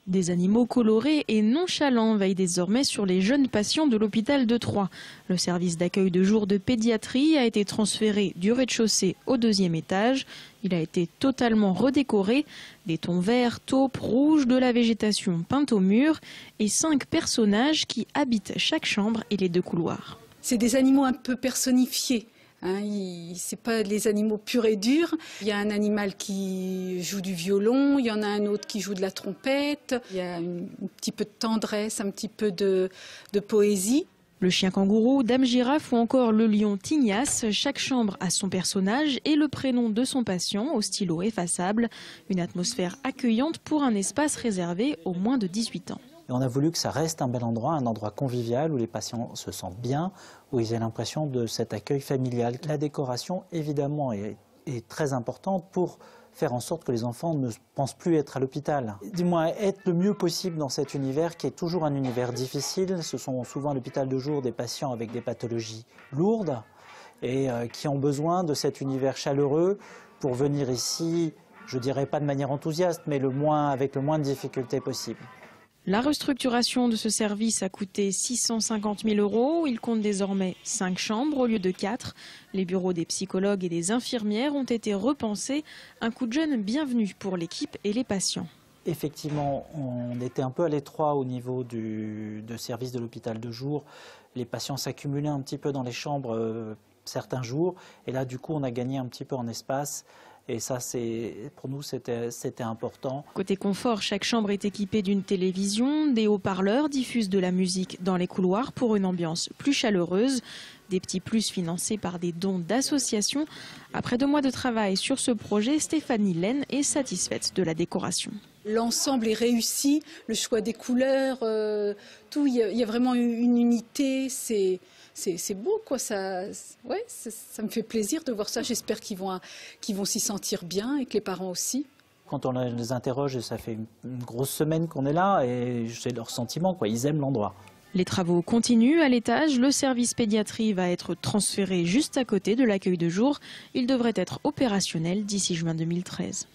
Des animaux colorés et nonchalants veillent désormais sur les jeunes patients de l'hôpital de Troyes. Le service d'accueil de jour de pédiatrie a été transféré du rez-de-chaussée au 2e étage. Il a été totalement redécoré. Des tons verts, taupes, rouges, de la végétation peinte au mur et 5 personnages qui habitent chaque chambre et les 2 couloirs. C'est des animaux un peu personnifiés. Ce n'est pas les animaux purs et durs. Il y a un animal qui joue du violon, il y en a un autre qui joue de la trompette. Il y a un petit peu de tendresse, un petit peu de poésie. Le chien kangourou, Dame Girafe ou encore le lion Tignasse, chaque chambre a son personnage et le prénom de son patient au stylo effaçable. Une atmosphère accueillante pour un espace réservé aux moins de 18 ans. Et on a voulu que ça reste un bel endroit, un endroit convivial où les patients se sentent bien, où ils aient l'impression de cet accueil familial. La décoration, évidemment, est très importante pour faire en sorte que les enfants ne pensent plus être à l'hôpital. Du moins, être le mieux possible dans cet univers qui est toujours un univers difficile. Ce sont souvent à l'hôpital de jour des patients avec des pathologies lourdes et qui ont besoin de cet univers chaleureux pour venir ici, je dirais pas de manière enthousiaste, mais avec le moins de difficultés possible. La restructuration de ce service a coûté 650 000 €. Il compte désormais 5 chambres au lieu de 4. Les bureaux des psychologues et des infirmières ont été repensés. Un coup de jeune bienvenu pour l'équipe et les patients. Effectivement, on était un peu à l'étroit au niveau de service de l'hôpital de jour. Les patients s'accumulaient un petit peu dans les chambres certains jours. Et là, du coup, on a gagné un petit peu en espace. Et ça, pour nous, c'était important. Côté confort, chaque chambre est équipée d'une télévision. Des haut-parleurs diffusent de la musique dans les couloirs pour une ambiance plus chaleureuse. Des petits plus financés par des dons d'associations. Après 2 mois de travail sur ce projet, Stéphanie Laine est satisfaite de la décoration. L'ensemble est réussi, le choix des couleurs, tout. Il y a vraiment une unité. C'est beau, quoi. Ça me fait plaisir de voir ça. J'espère qu'ils vont s'y sentir bien et que les parents aussi. Quand on les interroge, ça fait une grosse semaine qu'on est là et c'est leur sentiment, quoi. Ils aiment l'endroit. Les travaux continuent à l'étage. Le service pédiatrie va être transféré juste à côté de l'accueil de jour. Il devrait être opérationnel d'ici juin 2013.